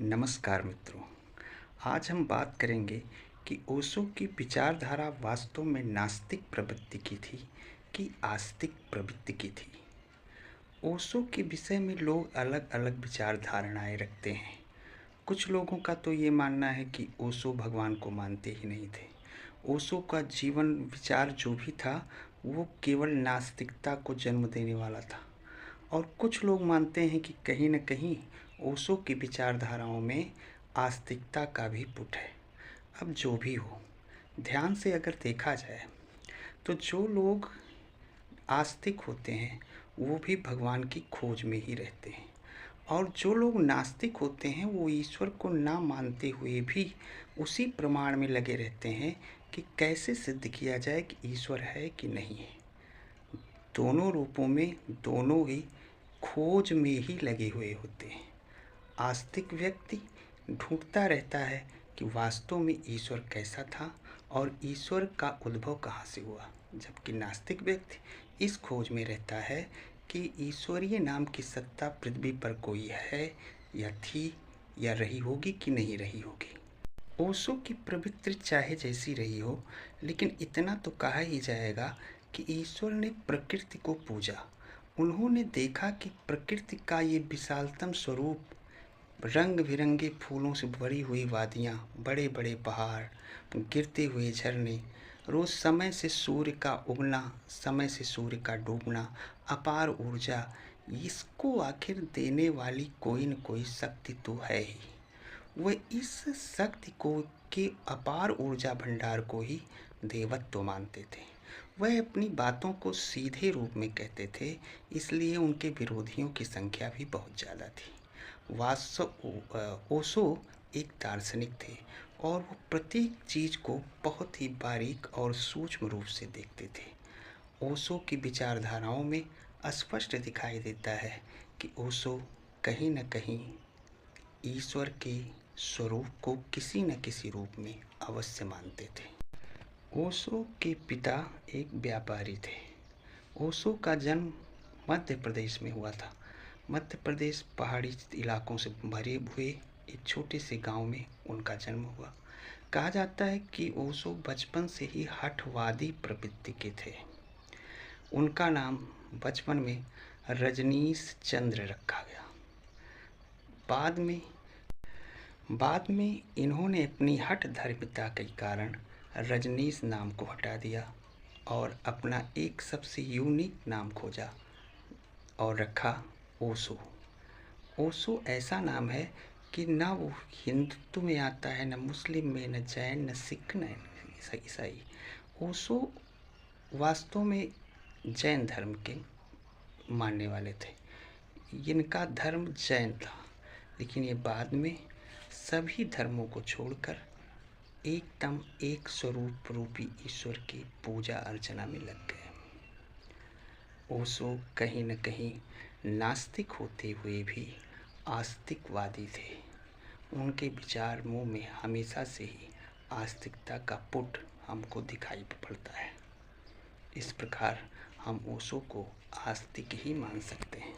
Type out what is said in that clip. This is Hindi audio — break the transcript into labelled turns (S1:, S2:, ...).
S1: नमस्कार मित्रों। आज हम बात करेंगे कि ओशो की विचारधारा वास्तव में नास्तिक प्रवृत्ति की थी कि आस्तिक प्रवृत्ति की थी। ओशो के विषय में लोग अलग अलग विचार धारणाएं रखते हैं। कुछ लोगों का तो ये मानना है कि ओशो भगवान को मानते ही नहीं थे। ओशो का जीवन विचार जो भी था वो केवल नास्तिकता को जन्म देने वाला था। और कुछ लोग मानते हैं कि कहीं न कहीं ओशो की विचारधाराओं में आस्तिकता का भी पुट है। अब जो भी हो, ध्यान से अगर देखा जाए तो जो लोग आस्तिक होते हैं वो भी भगवान की खोज में ही रहते हैं, और जो लोग नास्तिक होते हैं वो ईश्वर को ना मानते हुए भी उसी प्रमाण में लगे रहते हैं कि कैसे सिद्ध किया जाए कि ईश्वर है कि नहीं है। दोनों रूपों में दोनों ही खोज में ही लगे हुए होते हैं। आस्तिक व्यक्ति ढूंढता रहता है कि वास्तव में ईश्वर कैसा था और ईश्वर का उद्भव कहाँ से हुआ, जबकि नास्तिक व्यक्ति इस खोज में रहता है कि ईश्वरीय नाम की सत्ता पृथ्वी पर कोई है या थी या रही होगी कि नहीं रही होगी। ओशो की प्रवृत्ति चाहे जैसी रही हो, लेकिन इतना तो कहा ही जाएगा कि ईश्वर ने प्रकृति को पूजा। उन्होंने देखा कि प्रकृति का ये विशालतम स्वरूप, रंग बिरंगे फूलों से भरी हुई वादियाँ, बड़े बड़े पहाड़, गिरते हुए झरने, रोज़ समय से सूर्य का उगना, समय से सूर्य का डूबना, अपार ऊर्जा, इसको आखिर देने वाली कोई न कोई शक्ति तो है ही। वह इस शक्ति को के अपार ऊर्जा भंडार को ही देवत्व मानते थे। वह अपनी बातों को सीधे रूप में कहते थे, इसलिए उनके विरोधियों की संख्या भी बहुत ज़्यादा थी। ओशो एक दार्शनिक थे और वो प्रत्येक चीज़ को बहुत ही बारीक और सूक्ष्म रूप से देखते थे। ओशो की विचारधाराओं में स्पष्ट दिखाई देता है कि ओशो कहीं न कहीं ईश्वर के स्वरूप को किसी न किसी रूप में अवश्य मानते थे। ओशो के पिता एक व्यापारी थे। ओशो का जन्म मध्य प्रदेश में हुआ था। मध्य प्रदेश पहाड़ी इलाकों से भरे हुए एक छोटे से गांव में उनका जन्म हुआ। कहा जाता है कि ओशो बचपन से ही हठवादी प्रवृत्ति के थे। उनका नाम बचपन में रजनीश चंद्र रखा गया। बाद में इन्होंने अपनी हठधर्मिता के कारण रजनीश नाम को हटा दिया और अपना एक सबसे यूनिक नाम खोजा और रखा ओशो। ओशो ऐसा नाम है कि ना वो हिंदुत्व में आता है, न मुस्लिम में, न जैन, न सिख, न ईसाई। ओशो वास्तव में जैन धर्म के मानने वाले थे। इनका धर्म जैन था, लेकिन ये बाद में सभी धर्मों को छोड़कर एकदम एक स्वरूप रूपी ईश्वर की पूजा अर्चना में लग गए। ओशो कहीं न कहीं नास्तिक होते हुए भी आस्तिकवादी थे। उनके विचार मुँह में हमेशा से ही आस्तिकता का पुट हमको दिखाई पड़ता है। इस प्रकार हम ओशो को आस्तिक ही मान सकते हैं।